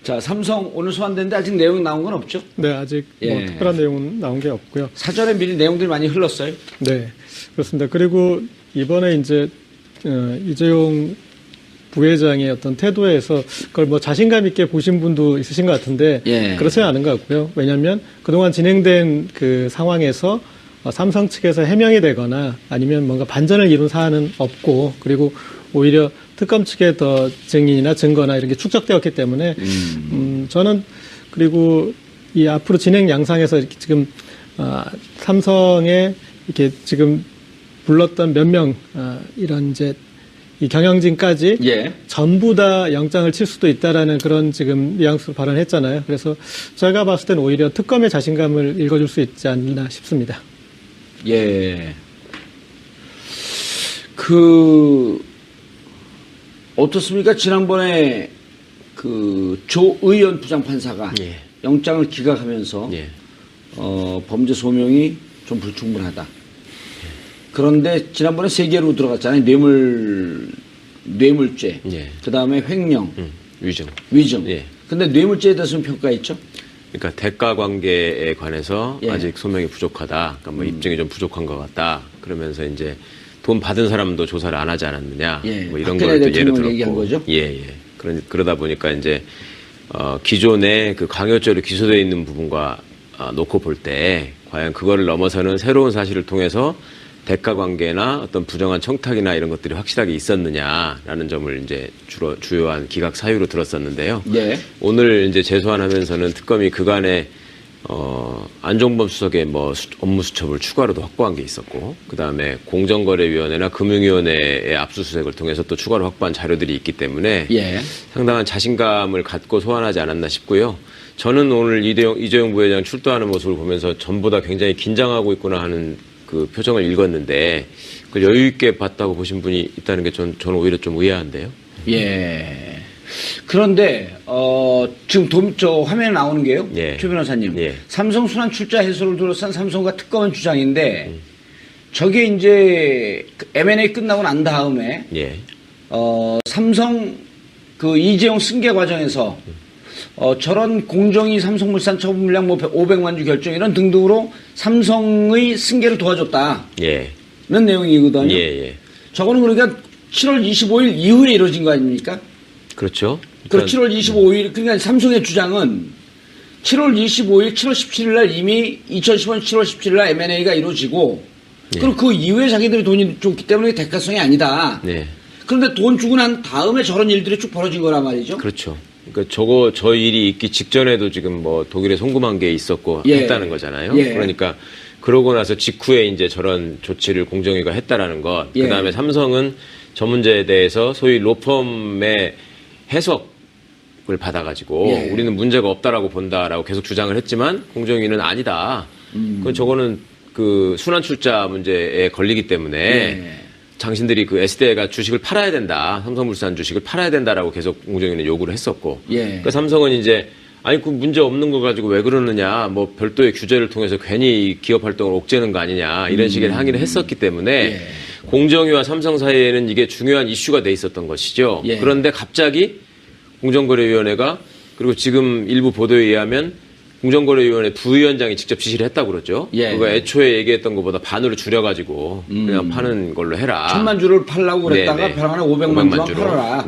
자, 삼성 오늘 소환됐는데 아직 내용 나온 건 없죠? 네, 아직 뭐 특별한 내용은 나온 게 없고요. 사전에 미리 내용들이 많이 흘렀어요? 네, 그렇습니다. 그리고 이번에 이제 이재용 부회장의 어떤 태도에서 그걸 뭐 자신감 있게 보신 분도 있으신 것 같은데 그렇지는 않은 것 같고요. 왜냐하면 그동안 진행된 그 상황에서 삼성 측에서 해명이 되거나 아니면 뭔가 반전을 이룬 사안은 없고, 그리고 오히려 특검 측에 더 증인이나 증거나 이런 게 축적되었기 때문에 저는, 그리고 이 앞으로 진행 양상에서 이렇게 지금 삼성에 이렇게 지금 불렀던 몇 명 이런 이제 이 경영진까지 전부 다 영장을 칠 수도 있다라는 그런 지금 뉘앙스로 발언했잖아요. 그래서 제가 봤을 때는 오히려 특검의 자신감을 읽어줄 수 있지 않나 싶습니다. 예. 어떻습니까? 지난번에 조 의원 부장판사가 영장을 기각하면서 범죄 소명이 좀 불충분하다. 그런데 지난번에 세 개로 들어갔잖아요. 뇌물죄, 그 다음에 횡령, 위증. 근데 뇌물죄에 대해서는 평가했죠? 그러니까 대가 관계에 관해서 아직 소명이 부족하다. 그러니까 뭐 입증이 좀 부족한 것 같다. 그러면서 이제 돈 받은 사람도 조사를 안 하지 않았느냐. 뭐 이런 걸 또 예를 들었고. 얘기한 거죠? 그러다 보니까 이제 기존에 그 강요죄로 기소되어 있는 부분과 놓고 볼 때 과연 그거를 넘어서는 새로운 사실을 통해서 대가 관계나 어떤 부정한 청탁이나 이런 것들이 확실하게 있었느냐라는 점을 이제 주요한 기각 사유로 들었었는데요. 오늘 이제 재소환하면서는 특검이 그간에 안종범 수석의 뭐 업무 수첩을 추가로도 확보한 게 있었고, 그 다음에 공정거래위원회나 금융위원회의 압수수색을 통해서 또 추가로 확보한 자료들이 있기 때문에 상당한 자신감을 갖고 소환하지 않았나 싶고요. 저는 오늘 이재용 부회장 출두하는 모습을 보면서 전부 다 굉장히 긴장하고 있구나 하는 그 표정을 읽었는데, 그걸 여유 있게 봤다고 보신 분이 있다는 게 저는 오히려 좀 의아한데요. 그런데 지금 저 화면에 나오는 게요, 최 변호사님. 삼성 순환 출자 해소를 둘러싼 삼성과 특검은 주장인데, 저게 이제 M&A 끝나고 난 다음에 삼성 그 이재용 승계 과정에서 저런 공정위 삼성물산 처분 물량 뭐 500만 주 결정 이런 등등으로 삼성의 승계를 도와줬다. 는 내용이거든요. 저거는 그러니까 7월 25일 이후에 이루어진 거 아닙니까? 그렇죠. 그러니까 7월 25일, 그러니까 삼성의 주장은 7월 25일, 7월 17일 날 이미 2015년 7월 17일 날 M&A가 이루어지고, 그리고 그 이후에 자기들이 돈이 줬기 때문에 대가성이 아니다. 그런데 돈 주고 난 다음에 저런 일들이 쭉 벌어진 거란 말이죠. 그렇죠. 그러니까 저 일이 있기 직전에도 지금 뭐 독일에 송금한 게 있었고 했다는 거잖아요. 그러니까 그러고 나서 직후에 이제 저런 조치를 공정위가 했다라는 것. 그 다음에 삼성은 저 문제에 대해서 소위 로펌의 해석을 받아가지고 우리는 문제가 없다라고 본다라고 계속 주장을 했지만 공정위는 아니다. 그건 저거는 그 순환 출자 문제에 걸리기 때문에 당신들이 그 SDI가 주식을 팔아야 된다. 삼성물산 주식을 팔아야 된다라고 계속 공정위는 요구를 했었고. 그러니까 삼성은 이제 아니 그 문제 없는 거 가지고 왜 그러느냐. 뭐 별도의 규제를 통해서 괜히 기업 활동을 옥죄는 거 아니냐. 이런 식의 항의를 했었기 때문에 공정위와 삼성 사이에는 이게 중요한 이슈가 돼 있었던 것이죠. 그런데 갑자기 공정거래위원회가, 그리고 지금 일부 보도에 의하면 공정거래위원회 부위원장이 직접 지시를 했다고 그러죠. 그거 애초에 얘기했던 것보다 반으로 줄여가지고 그냥 파는 걸로 해라. 1000만 주를 팔라고 그랬다가 벼랑하나 500만 주만 팔아라.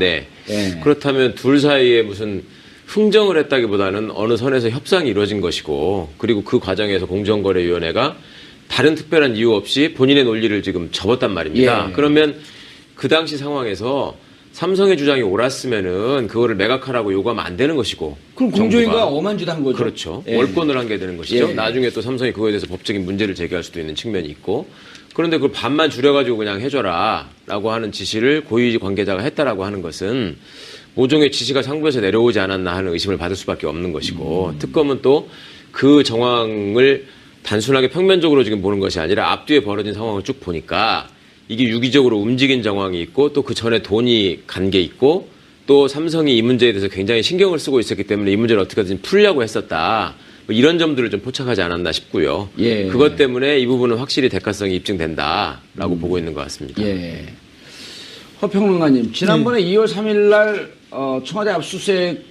그렇다면 둘 사이에 무슨 흥정을 했다기보다는 어느 선에서 협상이 이루어진 것이고, 그리고 그 과정에서 공정거래위원회가 다른 특별한 이유 없이 본인의 논리를 지금 접었단 말입니다. 그러면 그 당시 상황에서 삼성의 주장이 옳았으면은 그거를 매각하라고 요구하면 안 되는 것이고. 그럼 공정위가 엄한짓 한 거죠. 그렇죠. 월권을 한 게 되는 것이죠. 나중에 또 삼성이 그거에 대해서 법적인 문제를 제기할 수도 있는 측면이 있고. 그런데 그걸 반만 줄여가지고 그냥 해줘라라고 하는 지시를 고위 관계자가 했다라고 하는 것은 모종의 지시가 상부에서 내려오지 않았나 하는 의심을 받을 수밖에 없는 것이고, 특검은 또 그 정황을 단순하게 평면적으로 지금 보는 것이 아니라 앞뒤에 벌어진 상황을 쭉 보니까 이게 유기적으로 움직인 정황이 있고, 또 그 전에 돈이 간 게 있고, 또 삼성이 이 문제에 대해서 굉장히 신경을 쓰고 있었기 때문에 이 문제를 어떻게든 풀려고 했었다. 뭐 이런 점들을 좀 포착하지 않았나 싶고요. 그것 때문에 이 부분은 확실히 대가성이 입증된다라고 보고 있는 것 같습니다. 허평론가님, 지난번에 2월 3일 날 청와대 압수수색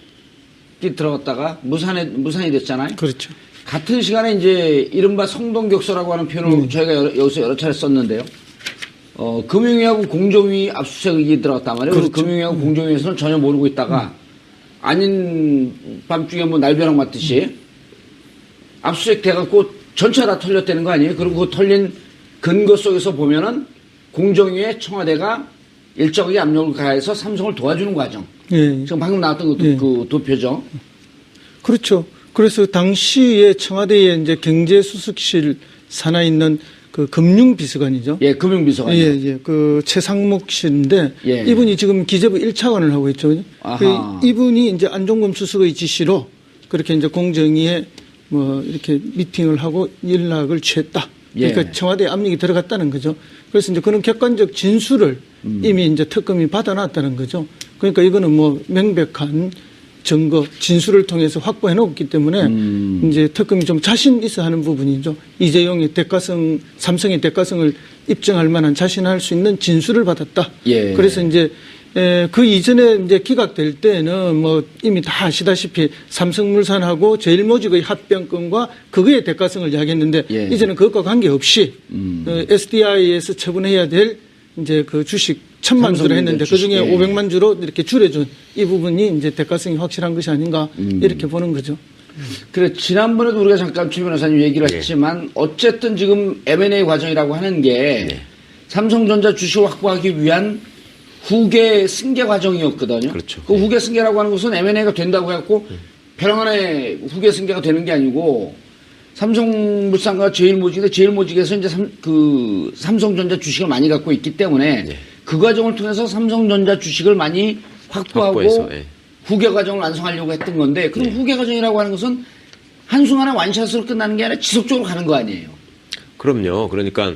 압수수색이 들어갔다가 무산이 됐잖아요. 그렇죠. 같은 시간에 이제 이른바 성동격서라고 하는 표현을 저희가 여기서 여러 차례 썼는데요. 금융위하고 공정위 압수수색이 들어갔단 말이에요. 그렇죠. 금융위하고 공정위에서는 전혀 모르고 있다가 아닌 밤중에 뭐 날벼락 맞듯이 압수수색 돼갖고 전체가 다 털렸다는 거 아니에요? 그리고 그 털린 근거 속에서 보면은 공정위에 청와대가 일정하게 압력을 가해서 삼성을 도와주는 과정. 예. 지금 방금 나왔던 그 도표죠. 그렇죠. 그래서 당시에 청와대에 이제 경제수석실 산하에 있는 그 금융비서관이죠. 예, 금융비서관. 예, 예. 그 최상목 씨인데 예. 이분이 지금 기재부 1차관을 하고 있죠. 그 이분이 이제 안종범 수석의 지시로 그렇게 이제 공정위에 뭐 이렇게 미팅을 하고 연락을 취했다. 그러니까 예. 청와대에 압력이 들어갔다는 거죠. 그래서 이제 그런 객관적 진술을 이미 이제 특검이 받아놨다는 거죠. 그러니까 이거는 뭐 명백한 증거, 진술을 통해서 확보해 놓았기 때문에 이제 특검이 좀 자신 있어 하는 부분이죠. 이재용의 대가성, 삼성의 대가성을 입증할 만한 자신할 수 있는 진술을 받았다. 예. 그래서 이제 그 이전에 이제 기각될 때는 뭐 이미 다 아시다시피 삼성물산하고 제일모직의 합병권과 그거의 대가성을 이야기했는데 예. 이제는 그것과 관계없이 SDI에서 처분해야 될 이제 그 주식 1,000만 주로 했는데 그중에 예. 500만 주로 이렇게 줄여준 이 부분이 이제 대가성이 확실한 것이 아닌가 이렇게 보는 거죠. 그래, 지난번에도 우리가 잠깐 최 변호사님 얘기를 했지만 어쨌든 지금 M&A 과정이라고 하는 게 삼성전자 주식을 확보하기 위한 후계 승계 과정이었거든요. 그렇죠. 그 후계 승계라고 하는 것은 M&A가 된다고 해갖고 벼랑안에 후계 승계가 되는 게 아니고 삼성물산과 제일모직인데 제일모직에서 이제 삼성전자 주식을 많이 갖고 있기 때문에 그 과정을 통해서 삼성전자 주식을 많이 확보하고 확보해서, 예. 후계 과정을 완성하려고 했던 건데 그럼 후계 과정이라고 하는 것은 한순간에 완샷으로 끝나는 게 아니라 지속적으로 가는 거 아니에요? 그럼요. 그러니까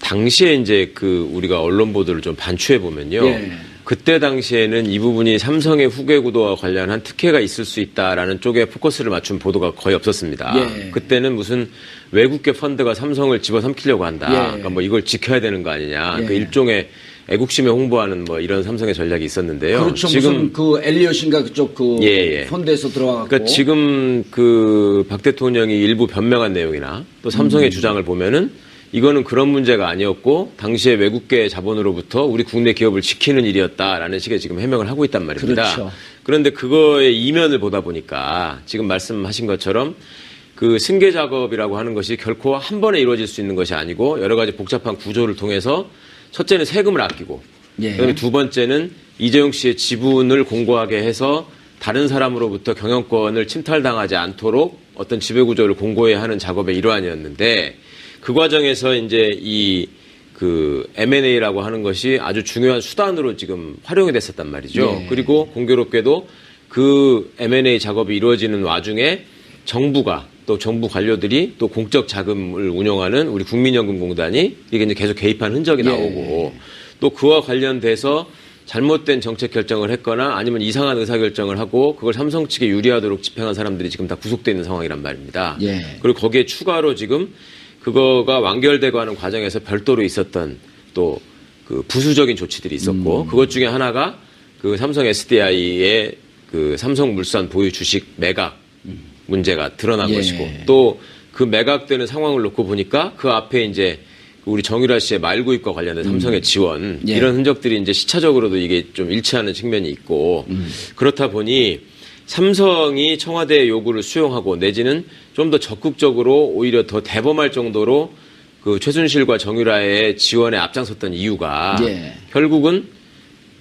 당시에 이제 그 우리가 언론 보도를 좀 반추해 보면요. 예. 그때 당시에는 이 부분이 삼성의 후계 구도와 관련한 특혜가 있을 수 있다라는 쪽에 포커스를 맞춘 보도가 거의 없었습니다. 예. 그때는 무슨 외국계 펀드가 삼성을 집어삼키려고 한다. 예. 그러니까 뭐 이걸 지켜야 되는 거 아니냐. 예. 그 일종의 애국심에 홍보하는 뭐 이런 삼성의 전략이 있었는데요. 그렇죠. 지금 무슨 그 엘리엇인가 그쪽 그 예. 펀드에서 들어가고. 그러니까 지금 그 박 대통령이 일부 변명한 내용이나 또 삼성의 주장을 보면은 이거는 그런 문제가 아니었고 당시에 외국계 자본으로부터 우리 국내 기업을 지키는 일이었다라는 식의 지금 해명을 하고 있단 말입니다. 그렇죠. 그런데 그거의 이면을 보다 보니까 지금 말씀하신 것처럼 그 승계 작업이라고 하는 것이 결코 한 번에 이루어질 수 있는 것이 아니고 여러 가지 복잡한 구조를 통해서 첫째는 세금을 아끼고 예. 그다음에 두 번째는 이재용 씨의 지분을 공고하게 해서 다른 사람으로부터 경영권을 침탈당하지 않도록 어떤 지배구조를 공고해야 하는 작업의 일환이었는데 그 과정에서 이제 그 M&A라고 하는 것이 아주 중요한 수단으로 지금 활용이 됐었단 말이죠. 예. 그리고 공교롭게도 그 M&A 작업이 이루어지는 와중에 정부가 또 정부 관료들이 또 공적 자금을 운영하는 우리 국민연금공단이 이게 이제 계속 개입한 흔적이 나오고 또 그와 관련돼서 잘못된 정책 결정을 했거나 아니면 이상한 의사결정을 하고 그걸 삼성 측에 유리하도록 집행한 사람들이 지금 다 구속되어 있는 상황이란 말입니다. 예. 그리고 거기에 추가로 지금 그거가 완결되고 하는 과정에서 별도로 있었던 또 그 부수적인 조치들이 있었고 그것 중에 하나가 그 삼성 SDI의 그 삼성물산 보유 주식 매각 문제가 드러난 예. 것이고 또 그 매각되는 상황을 놓고 보니까 그 앞에 이제 우리 정유라 씨의 말구입과 관련된 삼성의 지원 예. 이런 흔적들이 이제 시차적으로도 이게 좀 일치하는 측면이 있고 그렇다 보니 삼성이 청와대의 요구를 수용하고 내지는 좀 더 적극적으로 오히려 더 대범할 정도로 그 최순실과 정유라의 지원에 앞장섰던 이유가 예. 결국은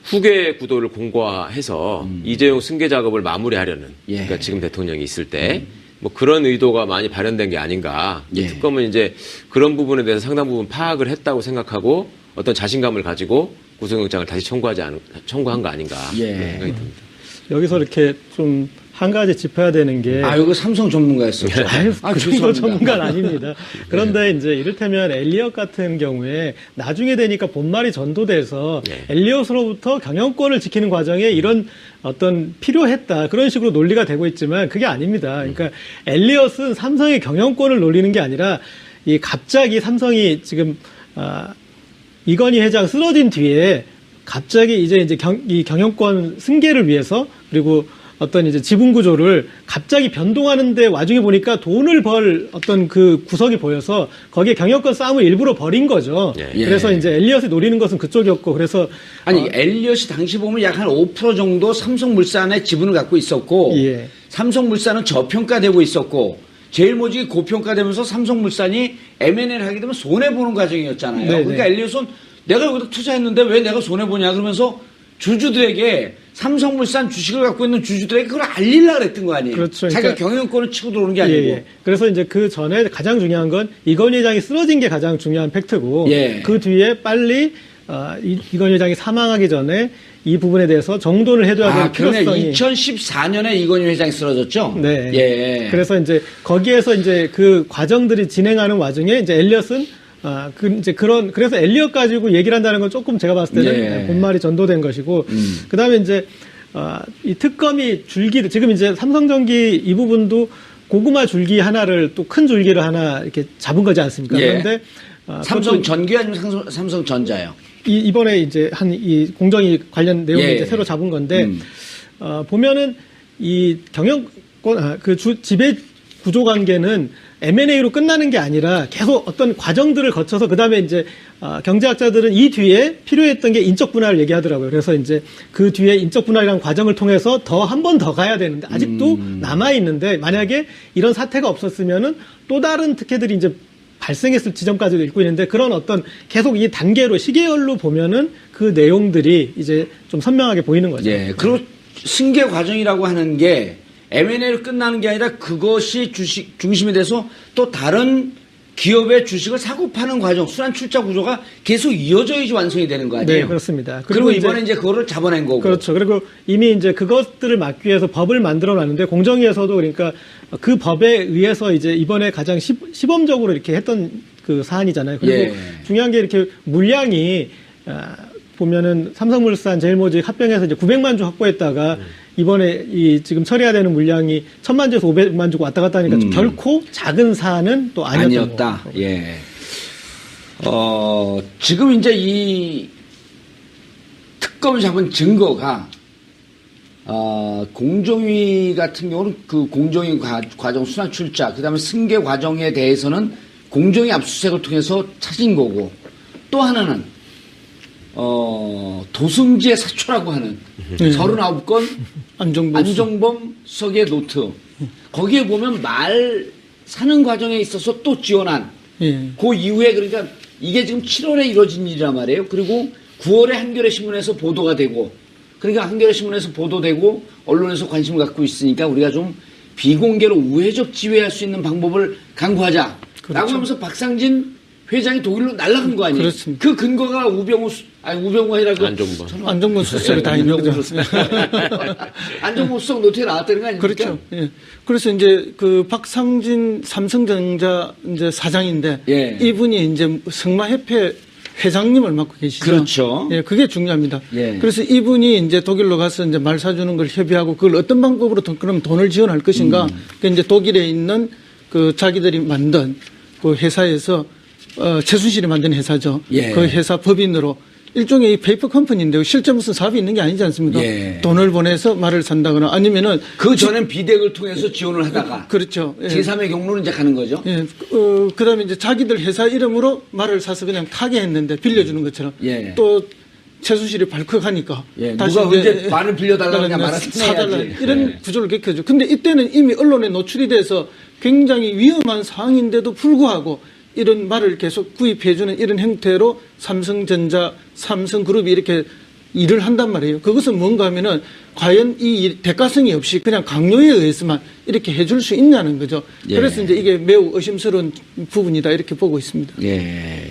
후계 구도를 공고화해서 이재용 승계 작업을 마무리하려는 예. 그러니까 지금 대통령이 있을 때 뭐 그런 의도가 많이 발현된 게 아닌가. 이 예. 특검은 이제 그런 부분에 대해서 상당 부분 파악을 했다고 생각하고 어떤 자신감을 가지고 구속영장을 다시 청구한 거 아닌가 예. 그런 생각이 듭니다. 여기서 이렇게 좀 한 가지 짚어야 되는 게 이거 삼성 전문가였었죠. 아유, 그 정도 죄송합니다. 전문가는 아닙니다. 그런데 이제 이를테면 엘리엇 같은 경우에 나중에 되니까 본말이 전도돼서 엘리엇으로부터 경영권을 지키는 과정에 이런 어떤 필요했다 그런 식으로 논리가 되고 있지만 그게 아닙니다. 그러니까 엘리엇은 삼성의 경영권을 노리는 게 아니라 이 갑자기 삼성이 지금 이건희 회장 쓰러진 뒤에 갑자기 이제 이 경영권 승계를 위해서 그리고 어떤 이제 지분 구조를 갑자기 변동하는데 와중에 보니까 돈을 벌 어떤 그 구석이 보여서 거기에 경영권 싸움을 일부러 벌인 거죠. 예. 그래서 이제 엘리엇이 노리는 것은 그쪽이었고 그래서 아니 엘리엇이 당시 보면 약 한 5% 정도 삼성물산의 지분을 갖고 있었고 예. 삼성물산은 저평가되고 있었고 제일모직이 고평가되면서 삼성물산이 M&A를 하게 되면 손해보는 과정이었잖아요. 네네. 그러니까 엘리엇은 내가 여기다 투자했는데 왜 내가 손해보냐 그러면서 주주들에게 삼성물산 주식을 갖고 있는 주주들에게 그걸 알리려고 그랬던 거 아니에요. 그렇죠. 자기가 경영권을 치고 들어오는 게 아니고. 예. 그래서 이제 그 전에 가장 중요한 건 이건희 회장이 쓰러진 게 가장 중요한 팩트고 예. 그 뒤에 빨리 이건희 회장이 사망하기 전에 이 부분에 대해서 정돈을 해둬야 되는 그러네. 필요성이 2014년에 이건희 회장이 쓰러졌죠? 네. 예. 그래서 이제 거기에서 이제 그 과정들이 진행하는 와중에 이제 엘리엇은 그래서 엘리엇 가지고 얘기를 한다는 건 조금 제가 봤을 때는 예. 본말이 전도된 것이고 그다음에 이제 이 특검이 줄기를 지금 이제 삼성전기 이 부분도 고구마 줄기 하나를 또 큰 줄기를 하나 이렇게 잡은 거지 않습니까? 예. 그런데 삼성전기 아니면 삼성전자요? 이번에 이제 이 공정위 관련 내용을 예. 이제 새로 잡은 건데 보면은 이 경영권 지배 구조 관계는 M&A로 끝나는 게 아니라 계속 어떤 과정들을 거쳐서 그다음에 이제 경제학자들은 이 뒤에 필요했던 게 인적 분할을 얘기하더라고요. 그래서 이제 그 뒤에 인적 분할이라는 과정을 통해서 한 번 더 가야 되는데 아직도 남아 있는데 만약에 이런 사태가 없었으면은 또 다른 특혜들이 이제 발생했을 지점까지도 읽고 있는데 그런 어떤 계속 이 단계로 시계열로 보면은 그 내용들이 이제 좀 선명하게 보이는 거죠. 예. 그리고 승계 과정이라고 하는 게 M&A로 끝나는 게 아니라 그것이 주식 중심이 돼서 또 다른 기업의 주식을 사고 파는 과정, 순환 출자 구조가 계속 이어져야지 완성이 되는 거 아니에요? 네, 그렇습니다. 그리고 이번에 이제 그거를 잡아낸 거고. 그렇죠. 그리고 이미 이제 그것들을 막기 위해서 법을 만들어 놨는데 공정위에서도 그러니까 그 법에 의해서 이제 이번에 가장 시범적으로 이렇게 했던 그 사안이잖아요. 그리고 예. 중요한 게 이렇게 물량이 보면은 삼성물산 제일모직 합병해서 이제 900만 주 확보했다가 이번에 지금 처리해야 되는 물량이 1000만 주에서 500만 주고 왔다 갔다 하니까 좀 결코 작은 사안은 또 아니었다. 예. 지금 이제 이 특검을 잡은 증거가 공정위 같은 경우는 그 공정위 과정 순환 출자, 그 다음에 승계 과정에 대해서는 공정위 압수수색을 통해서 찾은 거고 또 하나는 도승지의 사초라고 하는 39건 안종범 수석의 노트. 거기에 보면 말 사는 과정에 있어서 또 지원한 그 이후에 그러니까 이게 지금 7월에 이루어진 일이란 말이에요. 그리고 9월에 한겨레 신문에서 보도가 되고 그러니까 한겨레 신문에서 보도되고 언론에서 관심을 갖고 있으니까 우리가 좀 비공개로 우회적 지휘할 수 있는 방법을 강구하자. 그렇죠. 라고 하면서 박상진 회장이 독일로 날아간 거 아니에요? 그렇습니다. 그 근거가 우병우가 아니라 안종범 수석이 다 있는 거죠. 안종범 수석 노트에 나왔다는 거 아닙니까? 그렇죠. 예. 그래서 이제 그 박상진 삼성전자 이제 사장인데 예. 이분이 이제 성마협회 회장님을 맡고 계시죠. 그렇죠. 예, 그게 중요합니다. 예. 그래서 이분이 이제 독일로 가서 이제 말 사주는 걸 협의하고 그걸 어떤 방법으로 그럼 돈을 지원할 것인가. 그 이제 독일에 있는 그 자기들이 만든 그 회사에서 최순실이 만든 회사죠. 예. 그 회사 법인으로 일종의 이 페이퍼 컴퍼니인데 실제 무슨 사업이 있는 게 아니지 않습니까? 예. 돈을 보내서 말을 산다거나 아니면은 그 전엔 비덱을 통해서 지원을 하다가 그렇죠. 예. 제3의 경로는 이제 가는 거죠. 예. 그다음에 이제 자기들 회사 이름으로 말을 사서 그냥 타게 했는데 빌려주는 것처럼 예. 또 최순실이 발컥하니까 예. 다시 누가 이제 언제 말을 빌려달라고 그냥 말을 사달라 해야지. 이런 예. 구조를 겪어죠. 근데 이때는 이미 언론에 노출이 돼서 굉장히 위험한 상황인데도 불구하고 이런 말을 계속 구입해주는 이런 형태로 삼성전자, 삼성그룹이 이렇게 일을 한단 말이에요. 그것은 뭔가 하면은 과연 이 대가성이 없이 그냥 강요에 의해서만 이렇게 해줄 수 있냐는 거죠. 예. 그래서 이제 이게 매우 의심스러운 부분이다 이렇게 보고 있습니다. 예.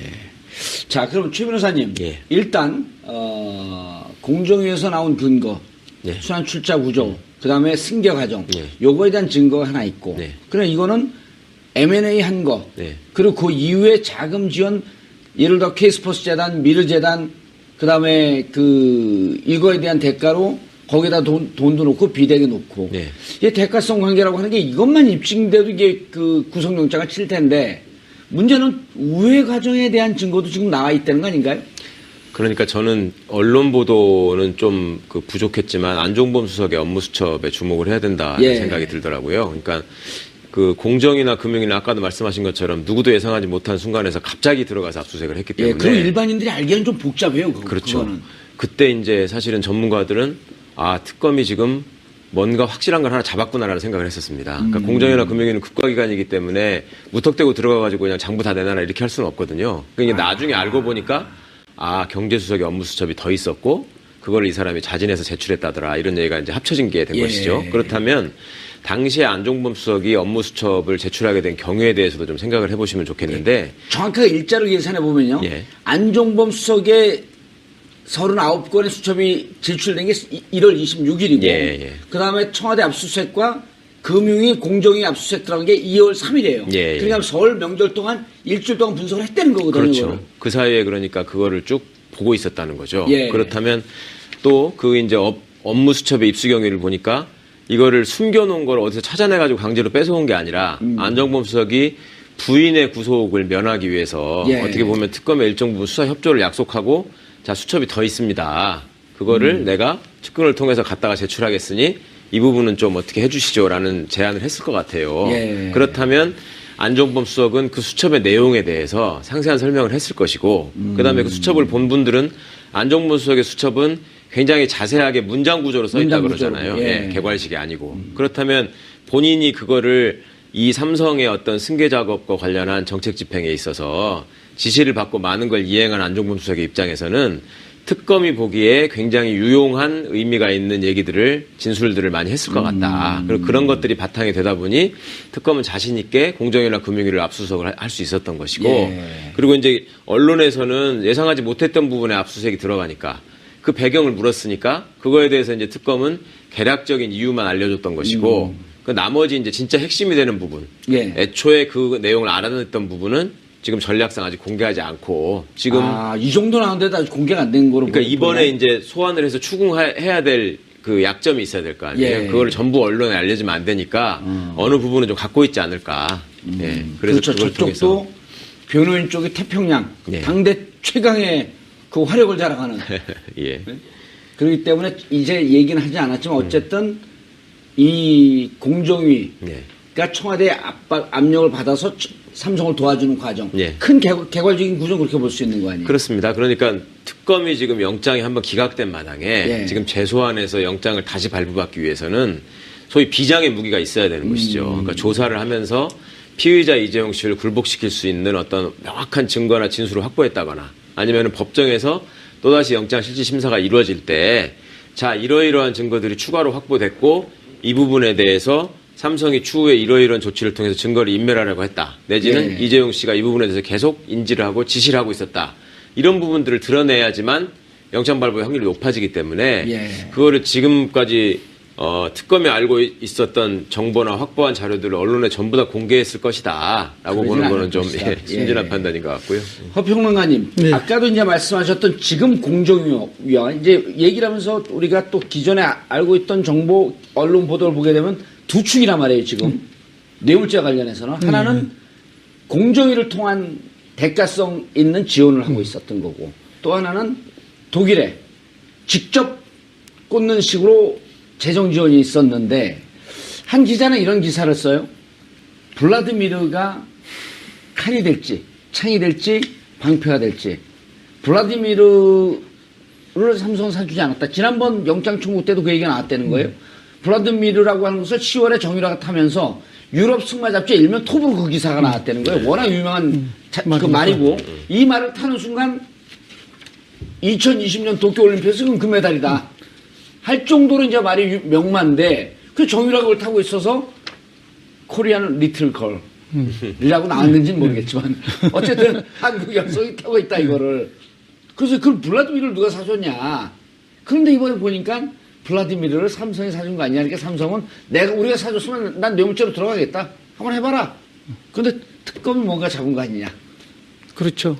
자, 그럼 최 변호사님. 예. 일단, 공정위에서 나온 근거, 예. 순환 출자 구조, 그 다음에 승계 과정, 예. 요거에 대한 증거가 하나 있고, 네. 그래, 이거는 M&A 한 거, 네. 그리고 그 이후에 자금 지원, 예를 들어 K스포츠 재단, 미르 재단, 그 다음에 이거에 대한 대가로 거기다 돈도 놓고 비대기 놓고, 네. 이게 대가성 관계라고 하는 게 이것만 입증돼도 이게 그 구속영장을 칠 텐데, 문제는 우회 과정에 대한 증거도 지금 나와 있다는 거 아닌가요? 그러니까 저는 언론 보도는 좀 그 부족했지만 안종범 수석의 업무 수첩에 주목을 해야 된다는 예. 생각이 들더라고요. 그러니까 그 공정이나 금융이나 아까도 말씀하신 것처럼 누구도 예상하지 못한 순간에서 갑자기 들어가서 압수수색을 했기 때문에. 예, 그리고 일반인들이 알기에는 좀 복잡해요. 그렇죠. 그거는. 그때 이제 사실은 전문가들은 아, 특검이 지금 뭔가 확실한 걸 하나 잡았구나라는 생각을 했었습니다. 그러니까 공정이나 금융위는 국가기관이기 때문에 무턱대고 들어가가지고 그냥 장부 다 내놔라 이렇게 할 수는 없거든요. 그러니까 나중에 알고 보니까 아, 경제수석의 업무수첩이 더 있었고 그걸 이 사람이 자진해서 제출했다더라 이런 얘기가 이제 합쳐진 게 된 예. 것이죠. 그렇다면 당시에 안종범 수석이 업무수첩을 제출하게 된 경위에 대해서도 좀 생각을 해보시면 좋겠는데 정확하게 일자로 계산해 보면요. 예. 안종범 수석의 39건의 수첩이 제출된 게 1월 26일이고 예. 그다음에 청와대 압수수색과 금융위 공정위 압수수색 들어간 게 2월 3일이에요. 예. 그러니까 설 명절 동안 일주일 동안 분석을 했다는 거거든요. 그렇죠. 이거를. 그 사이에 그러니까 그거를 쭉 보고 있었다는 거죠. 예. 그렇다면 또 그 이제 업무 수첩의 입수 경위를 보니까 이거를 숨겨놓은 걸 어디서 찾아내가지고 강제로 뺏어온 게 아니라 안종범 수석이 부인의 구속을 면하기 위해서 예. 어떻게 보면 특검의 일정 부분 수사 협조를 약속하고 자 수첩이 더 있습니다. 그거를 내가 측근을 통해서 갖다가 제출하겠으니 이 부분은 좀 어떻게 해주시죠라는 제안을 했을 것 같아요. 예. 그렇다면 안종범 수석은 그 수첩의 내용에 대해서 상세한 설명을 했을 것이고 그다음에 그 수첩을 본 분들은 안종범 수석의 수첩은 굉장히 자세하게 문장 구조로 써 있다 문장 구조로. 그러잖아요. 예. 예, 개괄식이 아니고. 그렇다면 본인이 그거를 이 삼성의 어떤 승계 작업과 관련한 정책 집행에 있어서 지시를 받고 많은 걸 이행한 안종범 수석의 입장에서는 특검이 보기에 굉장히 유용한 의미가 있는 얘기들을 진술들을 많이 했을 것 같다. 그리고 그런 것들이 바탕이 되다 보니 특검은 자신 있게 공정이나 금융위를 압수수색을 할 수 있었던 것이고 예. 그리고 이제 언론에서는 예상하지 못했던 부분에 압수수색이 들어가니까 그 배경을 물었으니까 그거에 대해서 이제 특검은 개략적인 이유만 알려줬던 것이고 그 나머지 이제 진짜 핵심이 되는 부분 예. 애초에 그 내용을 알아냈던 부분은 지금 전략상 아직 공개하지 않고 지금 이 정도 나왔는데도 아직 공개가 안 된 거로. 그러니까 이번에 이제 소환을 해서 추궁해야 될 그 약점이 있어야 될 거 아니에요. 예. 그거를 전부 언론에 알려주면 안 되니까 어느 부분은 좀 갖고 있지 않을까. 예. 그래서 그렇죠. 그걸 통해서 저쪽도 변호인 쪽이 태평양 예. 당대 최강의 그 화력을 자랑하는. 예. 그렇기 때문에 이제 얘기는 하지 않았지만 어쨌든 이 공정위가 예. 청와대 압력을 받아서 삼성을 도와주는 과정. 예. 큰 개괄적인 구조는 그렇게 볼 수 있는 거 아니에요? 그렇습니다. 그러니까 특검이 지금 영장이 한번 기각된 마당에 예. 지금 재소환해서 영장을 다시 발부받기 위해서는 소위 비장의 무기가 있어야 되는 것이죠. 그러니까 조사를 하면서 피의자 이재용 씨를 굴복시킬 수 있는 어떤 명확한 증거나 진술을 확보했다거나 아니면 법정에서 또다시 영장 실질 심사가 이루어질 때 자, 이러이러한 증거들이 추가로 확보됐고 이 부분에 대해서 삼성이 추후에 이러이러한 조치를 통해서 증거를 인멸하려고 했다. 내지는 예. 이재용 씨가 이 부분에 대해서 계속 인지를 하고 지시를 하고 있었다. 이런 부분들을 드러내야지만 영장 발부의 확률이 높아지기 때문에 예. 그거를 지금까지 특검이 알고 있었던 정보나 확보한 자료들을 언론에 전부 다 공개했을 것이다. 라고 그러진 보는 거는 않을 좀 것이다. 순진한 예. 판단인 것 같고요. 허평론가님, 네. 아까도 이제 말씀하셨던 지금 공정위와 이제 얘기를 하면서 우리가 또 기존에 알고 있던 정보 언론 보도를 보게 되면 두 축이란 말이에요, 지금. 뇌물죄와 관련해서는. 하나는 공정위를 통한 대가성 있는 지원을 하고 있었던 거고 또 하나는 독일에 직접 꽂는 식으로 재정 지원이 있었는데 한 기자는 이런 기사를 써요. 블라디미르가 칼이 될지 창이 될지 방패가 될지 블라디미르를 삼성은 사주지 않았다. 지난번 영장 청구 때도 그 얘기가 나왔다는 거예요. 블라디미르라고 하는 것을 10월에 정유라가 타면서 유럽 승마 잡지 일명 톱으로 그 기사가 나왔다는 거예요. 워낙 유명한 그 말이고 이 말을 타는 순간 2020년 도쿄올림픽에서 금메달이다. 할 정도로 이제 말이 명만데 그 정유라가 그걸 타고 있어서 코리안 리틀 걸이라고 나왔는지는 모르겠지만 어쨌든 한국 여성이 타고 있다 이거를. 그래서 그 블라디미르를 누가 사줬냐. 그런데 이번에 보니까 블라디미르를 삼성이 사준 거 아니냐. 그러니까 삼성은 우리가 사줬으면 난 뇌물죄로 들어가겠다. 한번 해봐라. 그런데 특검이 뭔가 잡은 거 아니냐. 그렇죠.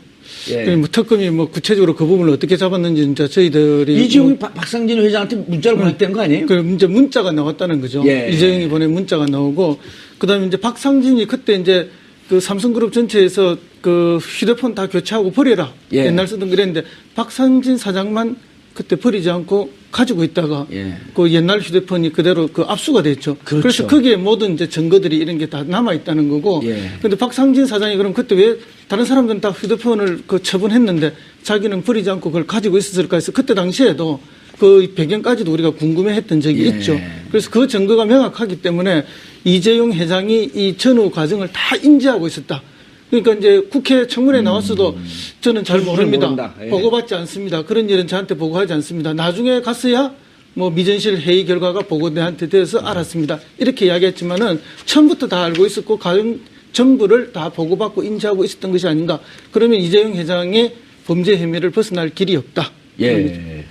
예. 뭐 특검이 뭐 구체적으로 그 부분을 어떻게 잡았는지 진짜 저희들이 이재용이 박상진 회장한테 문자를 보냈다는 거 아니에요? 그 이제 문자가 나왔다는 거죠. 예. 이재용이 보낸 문자가 나오고 그다음에 이제 박상진이 그때 이제 그 삼성그룹 전체에서 그 휴대폰 다 교체하고 버려라. 예. 옛날 쓰던 그랬는데 박상진 사장만 그때 버리지 않고 가지고 있다가 예. 그 옛날 휴대폰이 그대로 그 압수가 됐죠. 그렇죠. 그래서 거기에 모든 이제 증거들이 이런 게 다 남아 있다는 거고. 예. 근데 박상진 사장이 그럼 그때 왜 다른 사람들은 다 휴대폰을 그 처분했는데 자기는 버리지 않고 그걸 가지고 있었을까 해서 그때 당시에도 그 배경까지도 우리가 궁금해했던 적이 예. 있죠. 그래서 그 증거가 명확하기 때문에 이재용 회장이 이 전후 과정을 다 인지하고 있었다. 그러니까 이제 국회 청문회 나왔어도 저는 잘 모릅니다. 모른다. 예. 보고받지 않습니다. 그런 일은 저한테 보고하지 않습니다. 나중에 갔어야 뭐 미전실 회의 결과가 보고대한테 돼서 알았습니다. 이렇게 이야기했지만은 처음부터 다 알고 있었고 과정 전부를 다 보고받고 인지하고 있었던 것이 아닌가. 그러면 이재용 회장의 범죄 혐의를 벗어날 길이 없다. 예.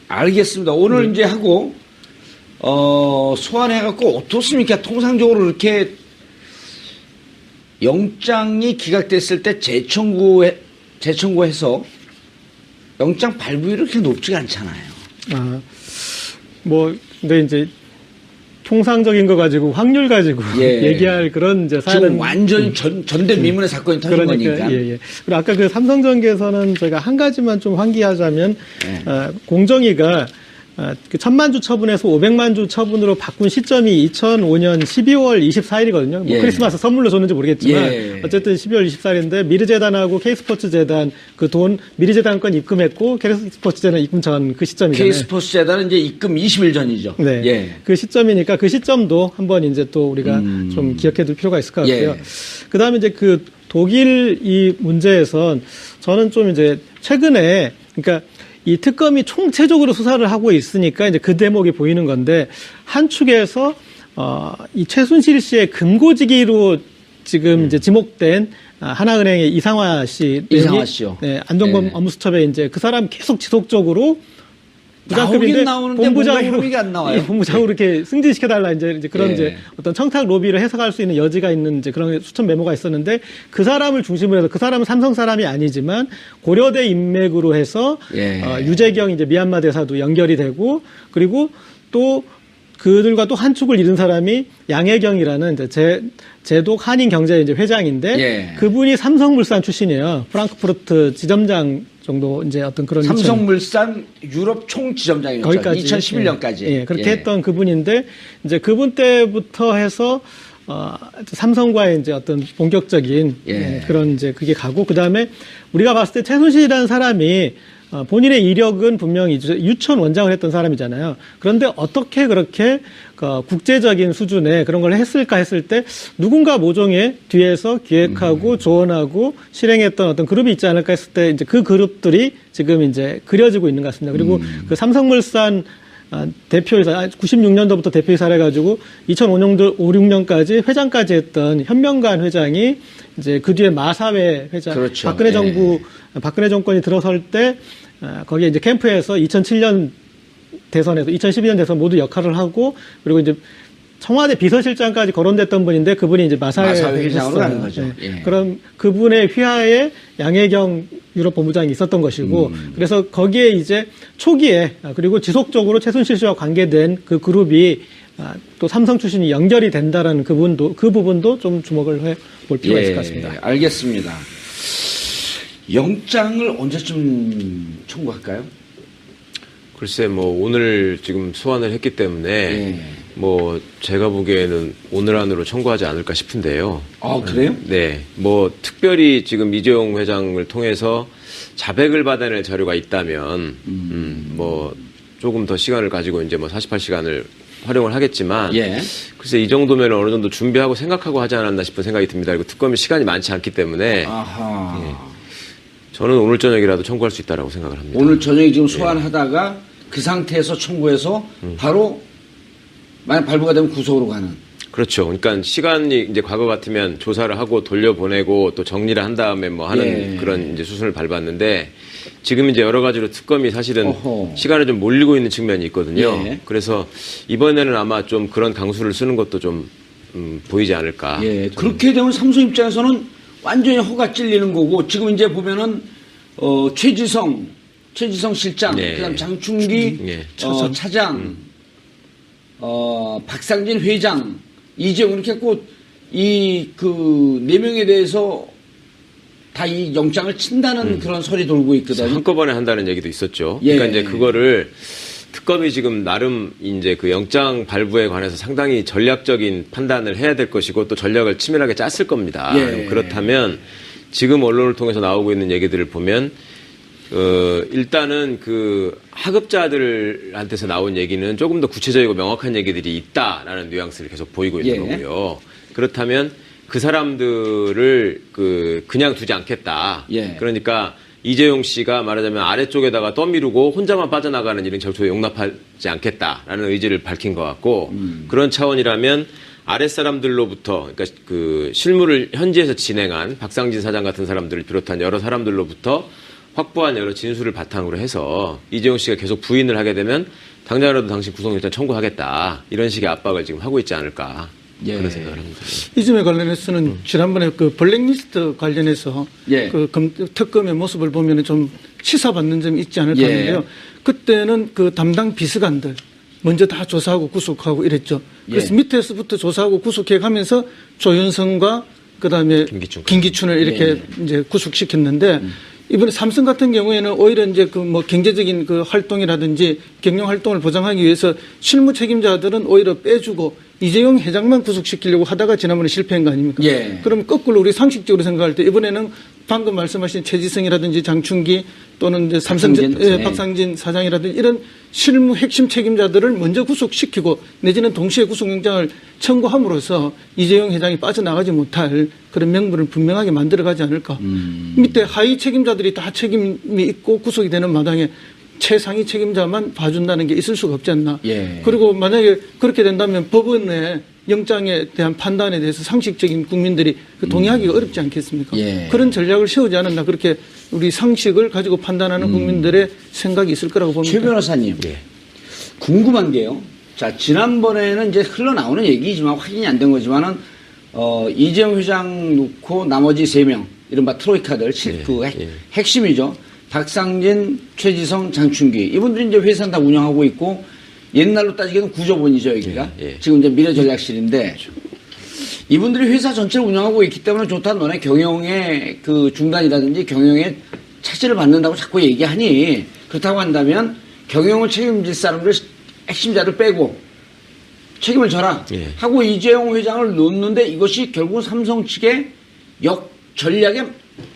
알겠습니다. 오늘 이제 하고, 소환해갖고 어떻습니까? 통상적으로 이렇게 영장이 기각됐을 때 재청구해서 영장 발부율이 그렇게 높지가 않잖아요. 근데 이제 통상적인 거 가지고 확률 가지고 예. 얘기할 그런 이제 사안은 지금 완전히 전대미문의 사건이 터진 거니까. 예. 그리고 아까 그 삼성전기에서는 저희가 한 가지만 좀 환기하자면 공정위가 그 1000만 주 처분에서 500만 주 처분으로 바꾼 시점이 2005년 12월 24일이거든요. 뭐 예. 크리스마스 선물로 줬는지 모르겠지만 예. 어쨌든 12월 24일인데 미르재단하고 K스포츠재단 그 돈 미르재단 건 입금했고 K스포츠재단 입금 전 그 시점이잖아요. K스포츠재단은 이제 입금 20일 전이죠. 네. 예. 그 시점이니까 그 시점도 한번 이제 또 우리가 좀 기억해 둘 필요가 있을 것 같고요. 예. 그 다음에 이제 그 독일 이 문제에선 저는 좀 이제 최근에 그러니까 이 특검이 총체적으로 수사를 하고 있으니까 이제 그 대목이 보이는 건데 한 축에서 이 최순실 씨의 금고지기로 지금 이제 지목된 하나은행의 이상화 씨요. 네, 안정범 예. 업무수첩에 이제 그 사람 계속 지속적으로 나오긴 나오는데 뭔가 혐의가 안 나와요. 본부장으로 이렇게 승진시켜달라 이제 그런 예. 이제 어떤 청탁 로비를 해석할 수 있는 여지가 있는 이제 그런 수천 메모가 있었는데 그 사람을 중심으로 해서 그 사람은 삼성 사람이 아니지만 고려대 인맥으로 해서 예. 유재경 이제 미얀마 대사도 연결이 되고 그리고 또 그들과 또 한 축을 이룬 사람이 양혜경이라는 이제 제독 한인경제 이제 회장인데 예. 그분이 삼성물산 출신이에요. 프랑크푸르트 지점장 정도 이제 어떤 그런 삼성물산 유럽 총지점장이었죠. 거기까지 2011년까지. 예, 그렇게 했던 그분인데 이제 그분 때부터 해서 삼성과의 이제 어떤 본격적인 그런 이제 그게 가고 그다음에 우리가 봤을 때 최순실이라는 사람이 본인의 이력은 분명히 유치원 원장을 했던 사람이잖아요. 그런데 어떻게 그렇게 국제적인 수준의 그런 걸 했을까 했을 때 누군가 모종의 뒤에서 기획하고 조언하고 실행했던 어떤 그룹이 있지 않을까 했을 때 이제 그 그룹들이 지금 이제 그려지고 있는 것 같습니다. 그리고 그 삼성물산 대표이사 96년도부터 대표이사를 해가지고 2005년도 6년까지 회장까지 했던 현명관 회장이 이제 그 뒤에 마사회 회장 그렇죠. 박근혜 정부 박근혜 정권이 들어설 때 거기에 이제 캠프에서 2007년 대선에서 2012년 대선 모두 역할을 하고 그리고 이제 청와대 비서실장까지 거론됐던 분인데 그분이 이제 마사회 회장으로 가는 거죠. 네. 예. 그럼 그분의 휘하에 양혜경 유럽 본부장이 있었던 것이고 그래서 거기에 이제 초기에 그리고 지속적으로 최순실 씨와 관계된 그 그룹이 또 삼성 출신이 연결이 된다라는 그 부분도 좀 주목을 해볼 필요가 있을 것 같습니다. 알겠습니다. 영장을 언제쯤 청구할까요? 글쎄 뭐 오늘 지금 소환을 했기 때문에 뭐 제가 보기에는 오늘 안으로 청구하지 않을까 싶은데요. 아 그래요? 네, 뭐 특별히 지금 이재용 회장을 통해서 자백을 받아낼 자료가 있다면 뭐 조금 더 시간을 가지고 이제 뭐 48시간을 활용을 하겠지만 글쎄 이 정도면 어느 정도 준비하고 생각하고 하지 않았나 싶은 생각이 듭니다. 그리고 특검이 시간이 많지 않기 때문에 저는 오늘 저녁이라도 청구할 수 있다라고 생각을 합니다. 오늘 저녁에 지금 소환하다가 그 상태에서 청구해서 바로 만약 발부가 되면 구속으로 가는. 그렇죠. 그러니까 시간이 이제 과거 같으면 조사를 하고 돌려보내고 또 정리를 한 다음에 뭐 하는 그런 이제 수순을 밟았는데 지금 이제 여러 가지로 특검이 사실은 시간을 좀 몰리고 있는 측면이 있거든요. 그래서 이번에는 아마 좀 그런 강수를 쓰는 것도 좀 보이지 않을까. 그렇게 되면 삼성 입장에서는 완전히 허가 찔리는 거고 지금 이제 보면은 최지성 실장, 그다음 장충기 차장, 박상진 회장, 이재용 이렇게 했고 이 그 4명에 대해서 다 이 영장을 친다는 그런 설이 돌고 있거든요. 한꺼번에 한다는 얘기도 있었죠. 예. 그러니까 이제 그거를 특검이 지금 나름 이제 그 영장 발부에 관해서 상당히 전략적인 판단을 해야 될 것이고 또 전략을 치밀하게 짰을 겁니다. 예. 그렇다면 지금 언론을 통해서 나오고 있는 얘기들을 보면 일단은 그 하급자들한테서 나온 얘기는 조금 더 구체적이고 명확한 얘기들이 있다라는 뉘앙스를 계속 보이고 있는 예. 거고요. 그렇다면 그 사람들을 그냥 두지 않겠다. 예. 그러니까 이재용 씨가 말하자면 아래쪽에다가 떠미루고 혼자만 빠져나가는 일은 절대 용납하지 않겠다라는 의지를 밝힌 것 같고 그런 차원이라면 아랫사람들로부터 그러니까 그 실무를 현지에서 진행한 박상진 사장 같은 사람들을 비롯한 여러 사람들로부터 확보한 여러 진술을 바탕으로 해서 이재용 씨가 계속 부인을 하게 되면 당장이라도 당신 구속영장 청구하겠다 이런 식의 압박을 지금 하고 있지 않을까 예. 그런 생각을 합니다. 이 점에 관련해서는 지난번에 그 블랙리스트 관련해서 예. 그 특검의 모습을 보면 좀 치사받는 점이 있지 않을까 예. 하는데요. 그때는 그 담당 비서관들 먼저 다 조사하고 구속하고 이랬죠. 그래서 예. 밑에서부터 조사하고 구속해 가면서 조윤성과 그다음에 김기춘을 이렇게 이제 구속시켰는데 이번에 삼성 같은 경우에는 오히려 이제 그 뭐 경제적인 그 활동이라든지 경영 활동을 보장하기 위해서 실무 책임자들은 오히려 빼주고 이재용 회장만 구속시키려고 하다가 지난번에 실패한 거 아닙니까? 예. 그럼 거꾸로 우리 상식적으로 생각할 때 이번에는 방금 말씀하신 최지성이라든지 장충기 또는 이제 박상진 사장이라든지 이런 실무 핵심 책임자들을 먼저 구속시키고 내지는 동시에 구속영장을 청구함으로써 이재용 회장이 빠져나가지 못할 그런 명분을 분명하게 만들어가지 않을까. 밑에 하위 책임자들이 다 책임이 있고 구속이 되는 마당에 최상위 책임자만 봐준다는 게 있을 수가 없지 않나. 예. 그리고 만약에 그렇게 된다면 법원의 영장에 대한 판단에 대해서 상식적인 국민들이 동의하기가 어렵지 않겠습니까? 예. 그런 전략을 세우지 않았나 그렇게 우리 상식을 가지고 판단하는 국민들의 생각이 있을 거라고 봅니다. 최 변호사님, 궁금한 게요. 자, 지난번에는 이제 흘러나오는 얘기지만 확인이 안 된 거지만은 이재용 회장 놓고 나머지 3명, 이른바 트로이카들, 핵심이죠. 박상진, 최지성, 장충기. 이분들이 이제 회사는 다 운영하고 있고, 옛날로 따지기에는 구조본이죠, 여기가. 지금 이제 미래전략실인데, 이분들이 회사 전체를 운영하고 있기 때문에 좋다. 너네 경영의 그 중단이라든지 경영의 차질을 받는다고 자꾸 얘기하니, 그렇다고 한다면 경영을 책임질 사람들, 핵심자를 빼고 책임을 져라. 하고 이재용 회장을 놓는데 이것이 결국은 삼성 측의 전략에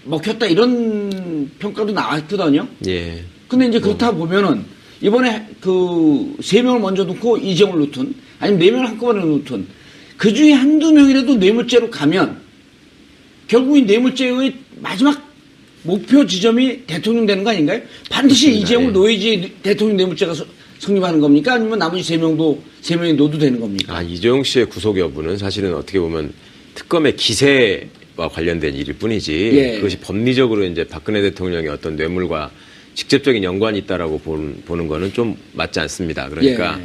먹혔다 이런 평가도 나왔거든요. 예. 근데 이제 그렇다 보면은 이번에 그 3명을 먼저 놓고 이재용을 놓든 아니면 4명을 한꺼번에 놓든 그 중에 한두 명이라도 뇌물죄로 가면 결국 이 뇌물죄의 마지막 목표 지점이 대통령 되는 거 아닌가요? 반드시 그렇습니다. 이재용을 놓아야지 대통령 뇌물죄가 성립하는 겁니까? 아니면 나머지 3명이 놓도 되는 겁니까? 이재용 씨의 구속 여부는 사실은 어떻게 보면 특검의 기세와 관련된 일일 뿐이지 그것이 법리적으로 이제 박근혜 대통령의 어떤 뇌물과 직접적인 연관이 있다라고 보는 거는 좀 맞지 않습니다. 그러니까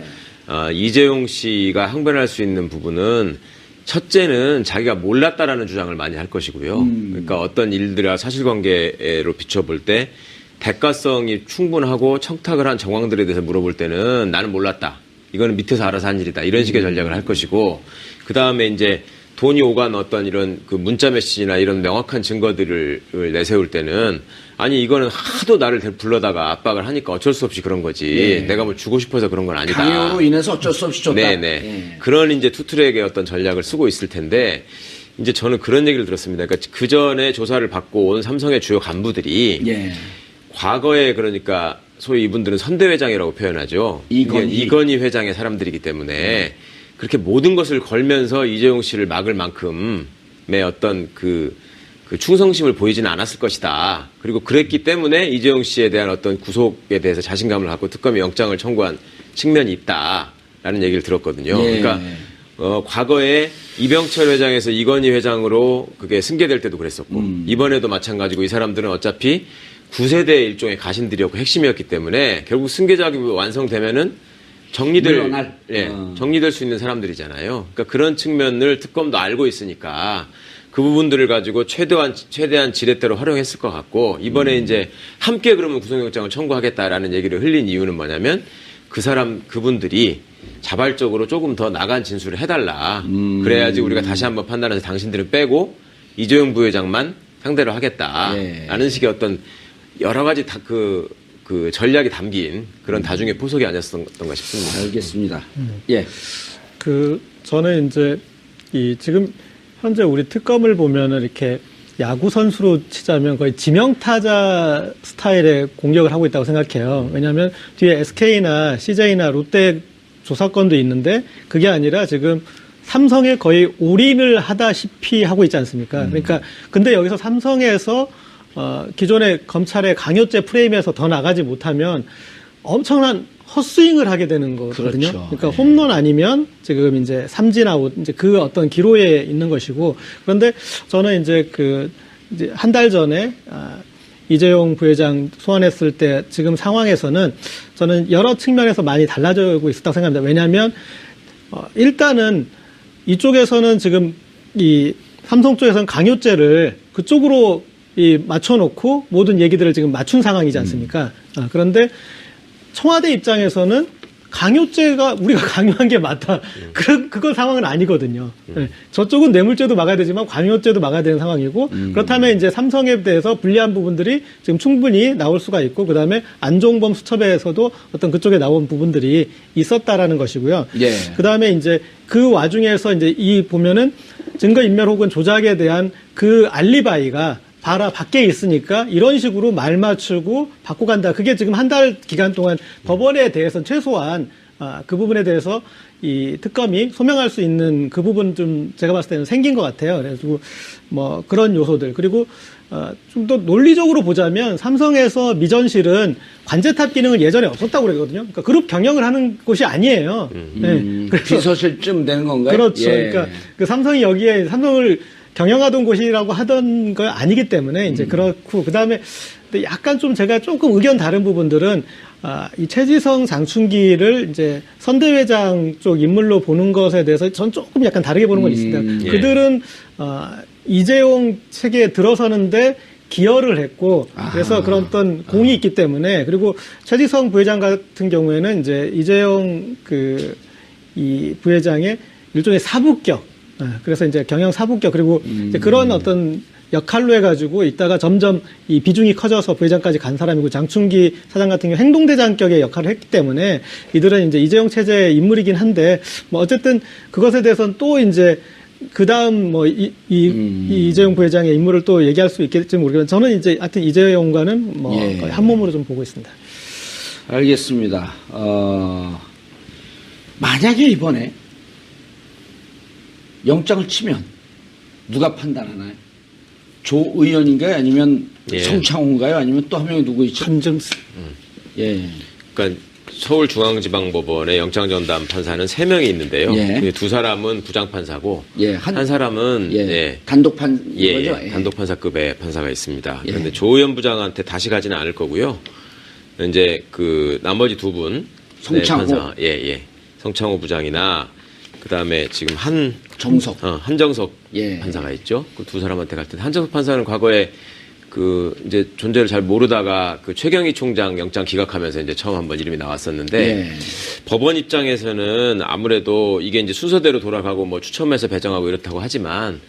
이재용 씨가 항변할 수 있는 부분은 첫째는 자기가 몰랐다라는 주장을 많이 할 것이고요. 그러니까 어떤 일들과 사실관계로 비춰볼 때 대가성이 충분하고 청탁을 한 정황들에 대해서 물어볼 때는 나는 몰랐다. 이거는 밑에서 알아서 한 일이다. 이런 식의 전략을 할 것이고 그 다음에 이제 돈이 오간 어떤 이런 그 문자 메시지나 이런 명확한 증거들을 내세울 때는 아니 이거는 하도 나를 불러다가 압박을 하니까 어쩔 수 없이 그런 거지. 내가 뭐 주고 싶어서 그런 건 아니다. 강요로 인해서 어쩔 수 없이 줬다. 네네. 그런 이제 투트랙의 어떤 전략을 쓰고 있을 텐데 이제 저는 그런 얘기를 들었습니다. 그러니까 그 전에 조사를 받고 온 삼성의 주요 간부들이 과거에 그러니까 소위 이분들은 선대회장이라고 표현하죠. 이건희 회장의 사람들이기 때문에 그렇게 모든 것을 걸면서 이재용 씨를 막을 만큼의 어떤 그 충성심을 보이지는 않았을 것이다. 그리고 그랬기 때문에 이재용 씨에 대한 어떤 구속에 대해서 자신감을 갖고 특검이 영장을 청구한 측면이 있다라는 얘기를 들었거든요. 그러니까 과거에 이병철 회장에서 이건희 회장으로 그게 승계될 때도 그랬었고 이번에도 마찬가지고 이 사람들은 어차피 9세대 일종의 가신들이었고 핵심이었기 때문에 결국 승계작이 완성되면은 정리될 수 있는 사람들이잖아요. 그러니까 그런 측면을 특검도 알고 있으니까 그 부분들을 가지고 최대한 지렛대로 활용했을 것 같고 이번에 이제 함께 그러면 구속영장을 청구하겠다라는 얘기를 흘린 이유는 뭐냐면 그분들이 자발적으로 조금 더 나간 진술을 해달라. 그래야지 우리가 다시 한번 판단해서 당신들은 빼고 이재용 부회장만 상대로 하겠다라는 식의 어떤 여러 가지 그 전략이 담긴 그런 다중의 포석이 아니었던가 싶습니다. 알겠습니다. 예. 저는 이제 지금 현재 우리 특검을 보면은 이렇게 야구 선수로 치자면 거의 지명타자 스타일의 공격을 하고 있다고 생각해요. 왜냐하면 뒤에 SK나 CJ나 롯데 조사건도 있는데 그게 아니라 지금 삼성에 거의 올인을 하다시피 하고 있지 않습니까? 그러니까 근데 여기서 삼성에서 기존의 검찰의 강요죄 프레임에서 더 나가지 못하면 엄청난 헛스윙을 하게 되는 거거든요. 그렇죠. 그러니까 홈런 아니면 지금 이제 삼진아웃 이제 그 어떤 기로에 있는 것이고 그런데 저는 이제 이제 한 달 전에 이재용 부회장 소환했을 때 지금 상황에서는 저는 여러 측면에서 많이 달라지고 있었다고 생각합니다. 왜냐하면 일단은 이쪽에서는 지금 이 삼성 쪽에서는 강요죄를 그쪽으로 맞춰놓고 모든 얘기들을 지금 맞춘 상황이지 않습니까? 그런데 청와대 입장에서는 강요죄가 우리가 강요한 게 맞다. 그건 상황은 아니거든요. 네. 저쪽은 뇌물죄도 막아야 되지만 강요죄도 막아야 되는 상황이고 그렇다면 이제 삼성에 대해서 불리한 부분들이 지금 충분히 나올 수가 있고 그다음에 안종범 수첩에서도 어떤 그쪽에 나온 부분들이 있었다라는 것이고요. 예. 그다음에 이제 그 와중에서 이제 보면은 증거인멸 혹은 조작에 대한 그 알리바이가 봐라 밖에 있으니까 이런 식으로 말 맞추고 받고 간다. 그게 지금 한 달 기간 동안 법원에 대해서는 최소한 그 부분에 대해서 이 특검이 소명할 수 있는 그 부분 좀 제가 봤을 때는 생긴 것 같아요. 그래서 뭐 그런 요소들 그리고 좀 더 논리적으로 보자면 삼성에서 미전실은 관제탑 기능은 예전에 없었다고 그러거든요. 그러니까 그룹 경영을 하는 곳이 아니에요. 네. 그래서 비서실쯤 되는 건가요? 그렇죠. 예. 그러니까 그 삼성이 여기에 삼성을 경영하던 곳이라고 하던 거 아니기 때문에 이제 그렇고 그다음에 약간 좀 제가 조금 의견 다른 부분들은 이 최지성 장충기를 이제 선대회장 쪽 인물로 보는 것에 대해서 전 조금 약간 다르게 보는 건 있습니다. 예. 그들은 이재용 체계에 들어서는데 기여를 했고 그래서 그런 어떤 공이 있기 때문에 그리고 최지성 부회장 같은 경우에는 이제 이재용 이 부회장의 일종의 사부격 그래서 이제 경영 사부격 그리고 이제 그런 어떤 역할로 해가지고 있다가 점점 이 비중이 커져서 부회장까지 간 사람이고 장충기 사장 같은 경우 행동대장격의 역할을 했기 때문에 이들은 이제 이재용 체제의 인물이긴 한데 뭐 어쨌든 그것에 대해서는 또 이제 그 다음 뭐 이재용 부회장의 인물을 또 얘기할 수 있겠지 모르겠지만 저는 이제 하여튼 이재용과는 뭐 예. 거의 한 몸으로 좀 보고 있습니다. 알겠습니다. 만약에 이번에 영장을 치면 누가 판단하나요? 조 의원인가요? 아니면 예. 성창호인가요? 아니면 또 한 명이 누구 있죠? 한정수. 예. 그러니까 서울중앙지방법원의 영장전담 판사는 3명이 있는데요. 예. 그 2사람은 부장판사고 예. 한 사람은 단독판 거죠? 예. 단독판사급의 판사가 있습니다. 그런데 조의원 부장한테 다시 가지는 않을 거고요. 이제 그 나머지 2분 성창호. 판사, 성창호 부장이나 그다음에 지금 한정석 판사가 있죠. 그 2사람한테 갈 때 한정석 판사는 과거에 이제 존재를 잘 모르다가 최경희 총장 영장 기각하면서 이제 처음 한번 이름이 나왔었는데 법원 입장에서는 아무래도 이게 이제 순서대로 돌아가고 뭐 추첨해서 배정하고 이렇다고 하지만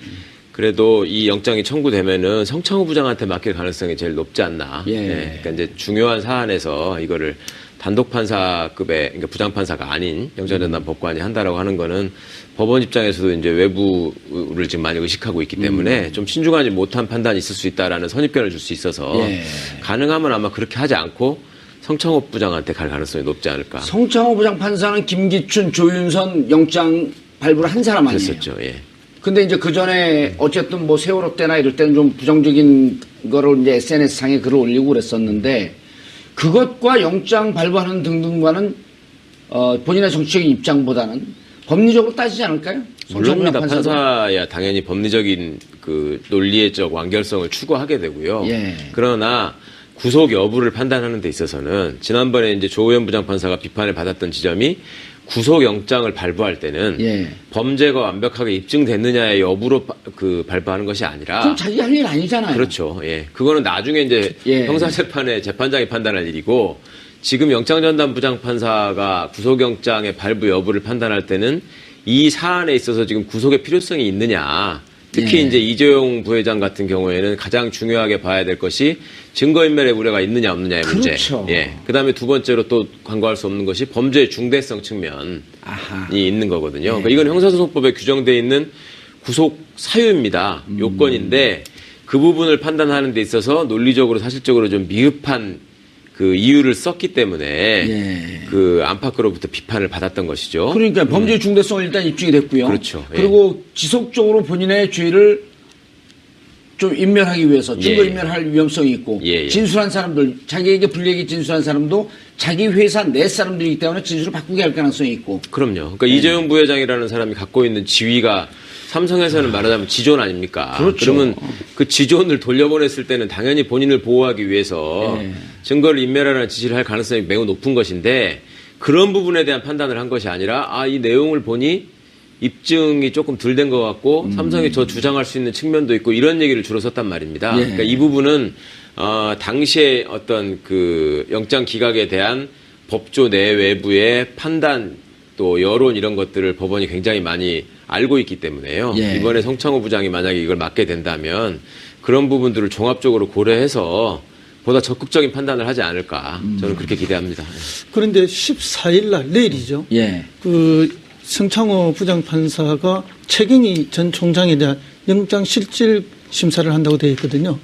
그래도 이 영장이 청구되면은 성창호 부장한테 맡길 가능성이 제일 높지 않나. 그러니까 이제 중요한 사안에서 이거를 단독 판사급의 그러니까 부장 판사가 아닌 영장전담 법관이 한다라고 하는 거는 법원 입장에서도 이제 외부를 지금 많이 의식하고 있기 때문에 좀 신중하지 못한 판단이 있을 수 있다라는 선입견을 줄 수 있어서 가능하면 아마 그렇게 하지 않고 성창호 부장한테 갈 가능성이 높지 않을까. 성창호 부장 판사는 김기춘, 조윤선 영장 발부를 한 사람 아니에요? 그랬었죠. 예. 근데 이제 그 전에 어쨌든 뭐 세월호 때나 이럴 때는 좀 부정적인 거를 이제 SNS상에 글을 올리고 그랬었는데 그것과 영장 발부하는 등등과는 본인의 정치적인 입장보다는 법리적으로 따지지 않을까요? 물론입니다. 판사야 당연히 법리적인 그 논리적 완결성을 추구하게 되고요. 그러나 구속 여부를 판단하는 데 있어서는 지난번에 이제 조의원 부장판사가 비판을 받았던 지점이 구속영장을 발부할 때는 범죄가 완벽하게 입증됐느냐의 여부로 발부하는 것이 아니라. 그럼 자기 할 일 아니잖아요. 그렇죠. 예. 그거는 나중에 이제 형사재판에 재판장이 판단할 일이고 지금 영장전담 부장판사가 구속영장의 발부 여부를 판단할 때는 이 사안에 있어서 지금 구속의 필요성이 있느냐. 특히 이제 이재용 부회장 같은 경우에는 가장 중요하게 봐야 될 것이 증거인멸의 우려가 있느냐 없느냐의 문제. 그렇죠. 예. 그다음에 두 번째로 또 간과할 수 없는 것이 범죄의 중대성 측면이 있는 거거든요. 그러니까 이건 형사소송법에 규정되어 있는 구속 사유입니다. 요건인데 그 부분을 판단하는 데 있어서 논리적으로 사실적으로 좀 미흡한 그 이유를 썼기 때문에 그 안팎으로부터 비판을 받았던 것이죠. 그러니까 범죄 중대성은 일단 입증이 됐고요. 그렇죠. 그리고 지속적으로 본인의 죄를 좀 인멸하기 위해서 증거 인멸할 위험성이 있고 진술한 사람들, 자기에게 불리하게 진술한 사람도 자기 회사 내 사람들이기 때문에 진술을 바꾸게 할 가능성이 있고. 그럼요. 그러니까 이재용 부회장이라는 사람이 갖고 있는 지위가 삼성에서는 말하자면 지존 아닙니까? 그렇죠. 그러면 그 지존을 돌려보냈을 때는 당연히 본인을 보호하기 위해서 증거를 인멸하라는 지시를 할 가능성이 매우 높은 것인데 그런 부분에 대한 판단을 한 것이 아니라 이 내용을 보니 입증이 조금 덜 된 것 같고 삼성이 저 주장할 수 있는 측면도 있고 이런 얘기를 주로 썼단 말입니다. 그러니까 이 부분은 당시에 어떤 그 영장 기각에 대한 법조 내외부의 판단 또 여론 이런 것들을 법원이 굉장히 많이 알고 있기 때문에요. 이번에 성창호 부장이 만약에 이걸 맡게 된다면 그런 부분들을 종합적으로 고려해서 보다 적극적인 판단을 하지 않을까 저는 그렇게 기대합니다. 그런데 14일 날 내일이죠. 그 성창호 부장판사가 최경희 전 총장에 대한 영장 실질 심사를 한다고 되어 있거든요.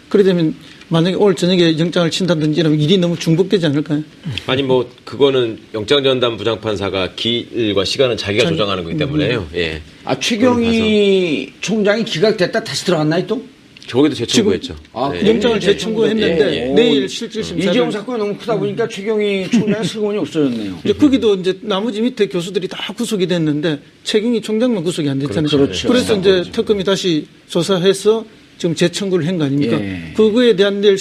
그러려면 만약에 오늘 저녁에 영장을 친다든지 이러면 일이 너무 중복되지 않을까요? 아니 뭐 그거는 영장전담 부장판사가 길과 시간은 자기가 조정하는 거기 때문에요. 예. 최경희 총장이 기각됐다 다시 들어갔나요 또? 저기도 재청구했죠. 영장을 재청구했는데 내일 실질 심사를 이재용 사건이 너무 크다 보니까 최경희 총장의 슬그머니 없어졌네요. 이제 거기도 이제 나머지 밑에 교수들이 다 구속이 됐는데 최경희 총장만 구속이 안 됐잖아요. 그렇죠. 그래서 이제 특검이 다시 조사해서 지금 재청구를 한 거 아닙니까? 그거에 대한 내일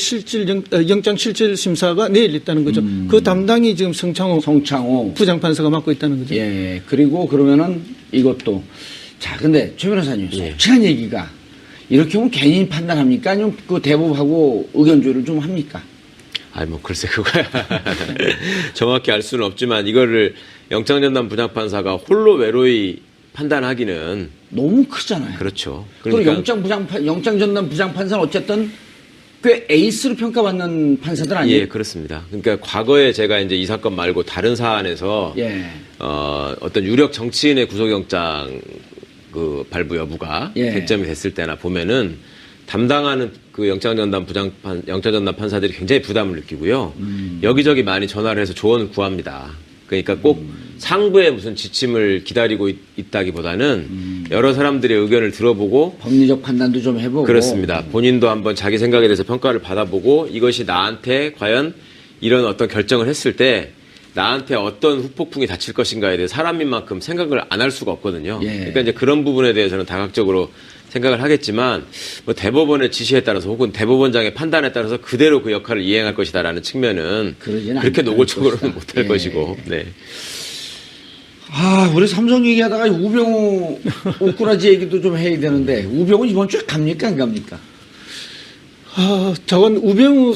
영장 실질 심사가 내일 있다는 거죠. 그 담당이 지금 성창호 부장판사가 맡고 있다는 거죠. 그리고 그러면은 이것도 자, 근데 최 변호사님, 솔직한 얘기가 이렇게 하면 개인 판단합니까? 아니면 그 대법하고 의견 조율을 좀 합니까? 아니 뭐 글쎄 그거야 정확히 알 수는 없지만 이거를 영장전담 부장판사가 홀로 외로이 판단하기는 너무 크잖아요. 그렇죠. 그리고 영장전담 부장판사는 어쨌든 꽤 에이스로 평가받는 판사들 아니에요? 예, 그렇습니다. 그러니까 과거에 제가 이제 이 사건 말고 다른 사안에서 어떤 유력 정치인의 구속영장 그 발부 여부가 쟁점이 됐을 때나 보면은 담당하는 그 영장전담 판사들이 굉장히 부담을 느끼고요. 여기저기 많이 전화를 해서 조언을 구합니다. 그러니까 꼭 상부의 무슨 지침을 기다리고 있다기보다는 여러 사람들의 의견을 들어보고 법리적 판단도 좀 해보고 그렇습니다. 본인도 한번 자기 생각에 대해서 평가를 받아보고 이것이 나한테 과연 이런 어떤 결정을 했을 때 나한테 어떤 후폭풍이 닥칠 것인가에 대해 사람인 만큼 생각을 안 할 수가 없거든요. 그러니까 이제 그런 부분에 대해서는 다각적으로 생각을 하겠지만 뭐 대법원의 지시에 따라서 혹은 대법원장의 판단에 따라서 그대로 그 역할을 이행할 것이다라는 측면은 그렇게 노골적으로는 못할 것이고. 네. 우리 삼성 얘기하다가 우병우 옷꾸라지 얘기도 좀 해야 되는데 우병우 이번 주에 갑니까 안 갑니까? 저건 우병우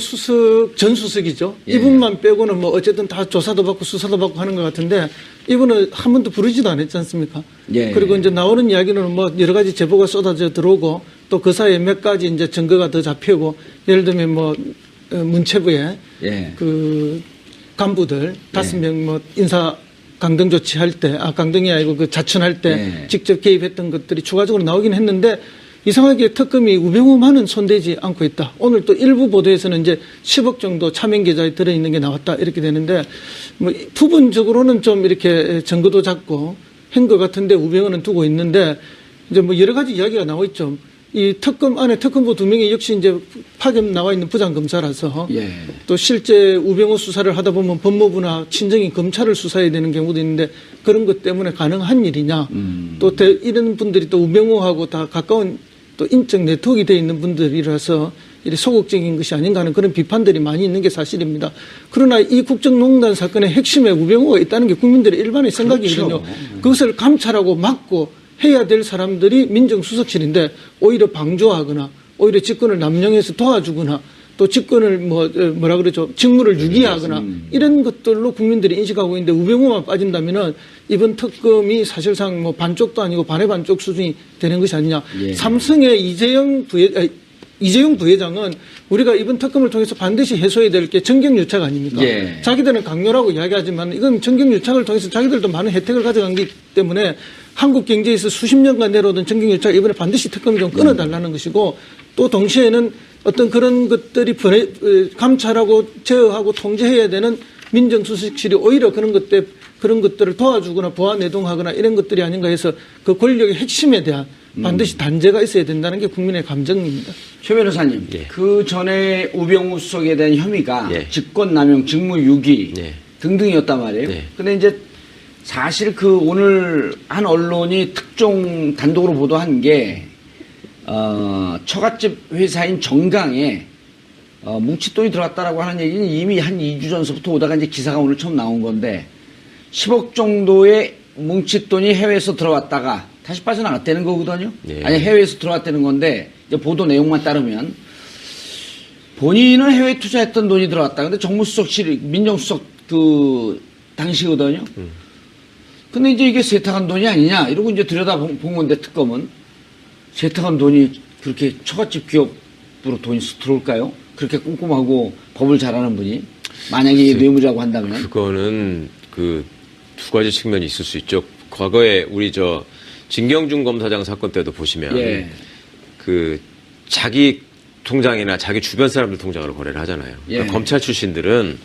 전 수석이죠. 이분만 빼고는 뭐 어쨌든 다 조사도 받고 수사도 받고 하는 것 같은데 이분은 한 번도 부르지도 않았지 않습니까? 그리고 이제 나오는 이야기는 뭐 여러 가지 제보가 쏟아져 들어오고 또 그 사이에 몇 가지 이제 증거가 더 잡히고 예를 들면 뭐 문체부의 그 간부들 5명 뭐 인사 강등 조치할 때, 강등이 아니고 그 자천할 때 직접 개입했던 것들이 추가적으로 나오긴 했는데 이상하게 특검이 우병우만은 손대지 않고 있다. 오늘 또 일부 보도에서는 이제 10억 정도 차명 계좌에 들어있는 게 나왔다. 이렇게 되는데 뭐 부분적으로는 좀 이렇게 증거도 잡고 한 것 같은데 우병우는 두고 있는데 이제 뭐 여러 가지 이야기가 나와 있죠. 이 특검 안에 특검부 2명이 역시 이제 파견 나와 있는 부장검사라서 또 실제 우병우 수사를 하다 보면 법무부나 친정인 검찰을 수사해야 되는 경우도 있는데 그런 것 때문에 가능한 일이냐. 또 이런 분들이 또 우병우하고 다 가까운 또 인적 네트워크가 되어 있는 분들이라서 이렇게 소극적인 것이 아닌가 하는 그런 비판들이 많이 있는 게 사실입니다. 그러나 이 국정농단 사건의 핵심에 우병우가 있다는 게 국민들의 일반의 생각이거든요. 그것을 감찰하고 막고 해야 될 사람들이 민정수석실인데 오히려 방조하거나 오히려 집권을 남용해서 도와주거나 또 직권을 뭐라 그러죠, 직무를 유기하거나 이런 것들로 국민들이 인식하고 있는데 우병우만 빠진다면은 이번 특검이 사실상 뭐 반쪽도 아니고 반의 반쪽 수준이 되는 것이 아니냐. 예. 삼성의 이재용 부회장은 우리가 이번 특검을 통해서 반드시 해소해야 될 게 정경유착 아닙니까? 예. 자기들은 강요라고 이야기하지만 이건 정경유착을 통해서 자기들도 많은 혜택을 가져간 거기 때문에 한국 경제에서 수십 년간 내려오던 정경유착 이번에 반드시 특검이 좀 끊어달라는 것이고, 또 동시에는 어떤 그런 것들이 감찰하고 제어하고 통제해야 되는 민정수석실이 오히려 그런 것들을 도와주거나 보완 내동하거나 이런 것들이 아닌가 해서 그 권력의 핵심에 대한 반드시 단죄가 있어야 된다는 게 국민의 감정입니다. 최 변호사님, 예. 그 전에 우병우 수석에 대한 혐의가 예. 직권남용, 직무유기 예. 등등이었단 말이에요. 예. 근데 이제 사실 그 오늘 한 언론이 특종 단독으로 보도한 게 처갓집 회사인 정강에 뭉칫돈이 들어왔다라고 하는 얘기는 이미 한 2주 전서부터 오다가 이제 기사가 오늘 처음 나온 건데 10억 정도의 뭉칫돈이 해외에서 들어왔다가 다시 빠져나갔다는 거거든요. 예. 아니 해외에서 들어왔다는 건데 이제 보도 내용만 따르면 본인은 해외에 투자했던 돈이 들어왔다. 근데 정무수석실 민정수석 그 당시거든요. 근데 이제 이게 세탁한 돈이 아니냐 이러고 이제 들여다본 건데 특검은 세탁한 돈이 그렇게 처갓집 기업으로 돈이 들어올까요? 그렇게 꼼꼼하고 법을 잘하는 분이 만약에 뇌무자고 한다면 그거는 그 두 가지 측면이 있을 수 있죠. 과거에 우리 진경준 검사장 사건 때도 보시면 예. 그 자기 통장이나 자기 주변 사람들 통장으로 거래를 하잖아요. 그러니까 예. 검찰 출신들은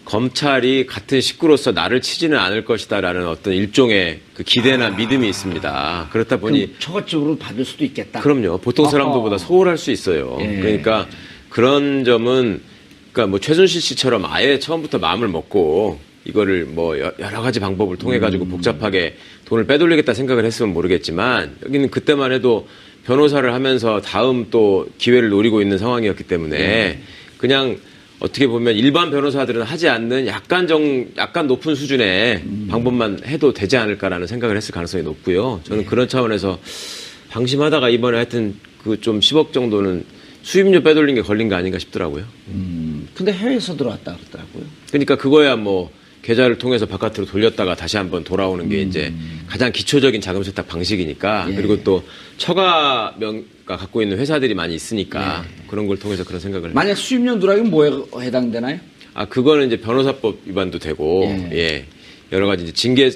검찰이 같은 식구로서 나를 치지는 않을 것이다라는 어떤 일종의 그 기대나 믿음이 있습니다. 그렇다 보니 처갓집으로 받을 수도 있겠다. 그럼요. 보통 사람들보다 소홀할 수 있어요. 예. 그러니까 그런 점은 그러니까 뭐 최순실 씨처럼 아예 처음부터 마음을 먹고 이거를 뭐 여러 가지 방법을 통해 가지고 복잡하게 돈을 빼돌리겠다 생각을 했으면 모르겠지만 여기는 그때만 해도 변호사를 하면서 다음 또 기회를 노리고 있는 상황이었기 때문에 그냥 어떻게 보면 일반 변호사들은 하지 않는 약간 높은 수준의 방법만 해도 되지 않을까라는 생각을 했을 가능성이 높고요. 저는 그런 차원에서 방심하다가 이번에 하여튼 그 좀 10억 정도는 수입료 빼돌린 게 걸린 거 아닌가 싶더라고요. 근데 해외에서 들어왔다 그러더라고요. 그러니까 그거야 뭐 계좌를 통해서 바깥으로 돌렸다가 다시 한번 돌아오는 게 이제 가장 기초적인 자금 세탁 방식이니까 예. 그리고 또 처가명가 갖고 있는 회사들이 많이 있으니까 그런 걸 통해서 그런 생각을 만약 수입료 누락이면 뭐에 해당되나요? 그거는 이제 변호사법 위반도 되고 예. 예. 여러 가지 이제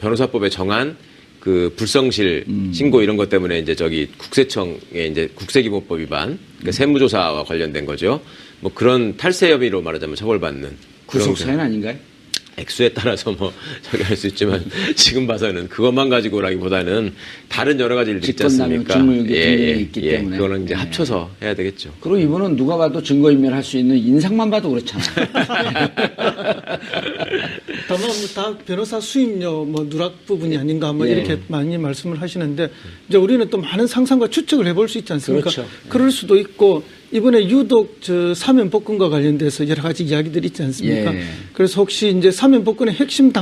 변호사법에 정한 그 불성실 신고 이런 것 때문에 이제 국세청의 이제 국세기본법 위반, 그러니까 세무조사와 관련된 거죠. 뭐 그런 탈세 혐의로 말하자면 처벌받는 구속사유는 아닌가요? 액수에 따라서 뭐 저기 할 수 있지만 지금 봐서는 그것만 가지고라기보다는 다른 여러 가지 일들이 있지 직권남용, 않습니까? 직무유기 등등이 있기 때문에. 그거는 이제 합쳐서 해야 되겠죠. 그리고 이분은 누가 봐도 증거인멸할 수 있는 인상만 봐도 그렇잖아요. 다만 다 변호사 수임료 누락 부분이 아닌가 예. 이렇게 많이 말씀을 하시는데 이제 우리는 또 많은 상상과 추측을 해볼 수 있지 않습니까? 그렇죠. 그럴 수도 있고 이번에 유독 사면복권과 관련돼서 여러 가지 이야기들이 있지 않습니까? 예. 그래서 혹시 이제 사면복권의 핵심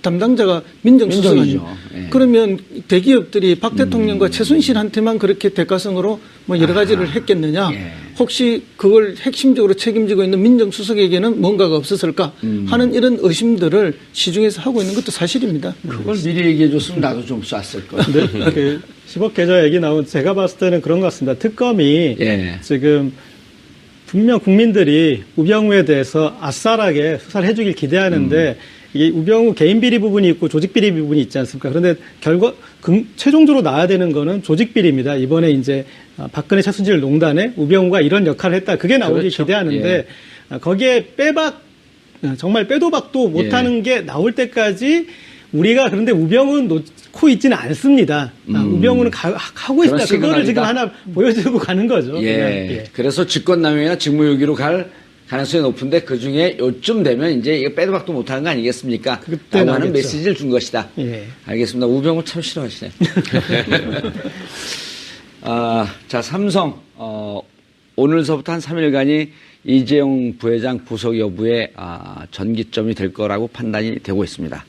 담당자가 민정수석 민정이죠. 아니에요? 예. 그러면 대기업들이 박 대통령과 최순실한테만 그렇게 대가성으로 여러 가지를 했겠느냐? 예. 혹시 그걸 핵심적으로 책임지고 있는 민정수석에게는 뭔가가 없었을까 하는 이런 의심들을 시중에서 하고 있는 것도 사실입니다. 그걸 미리 얘기해줬으면 나도 좀 쐈을 거야. 네, 그 10억 계좌 얘기 나온 제가 봤을 때는 그런 것 같습니다. 특검이 예. 지금 분명 국민들이 우병우에 대해서 아싸하게 수사를 해주길 기대하는데 이게 우병우 개인 비리 부분이 있고 조직 비리 부분이 있지 않습니까? 그런데 최종적으로 나와야 되는 거는 조직 비리입니다. 이번에 이제 박근혜 최순실 농단에 우병우가 이런 역할을 했다. 그게 나오길 그렇죠. 기대하는데 거기에 정말 빼도 박도 못하는 게 나올 때까지 우리가 그런데 우병우는 놓고 있지는 않습니다. 우병우는 하고 있다. 그거를 지금 하나 보여주고 가는 거죠. 예. 그냥, 예. 그래서 직권남용이나 직무유기로 갈 가능성이 높은데 그 중에 요쯤 되면 이제 이거 빼도 박도 못하는 거 아니겠습니까? 그때 라고 하는 나겠죠. 메시지를 준 것이다. 예. 알겠습니다. 우병우 참 싫어하시네요. 자, 삼성, 오늘서부터 한 3일간이 이재용 부회장 구속 여부에 전기점이 될 거라고 판단이 되고 있습니다.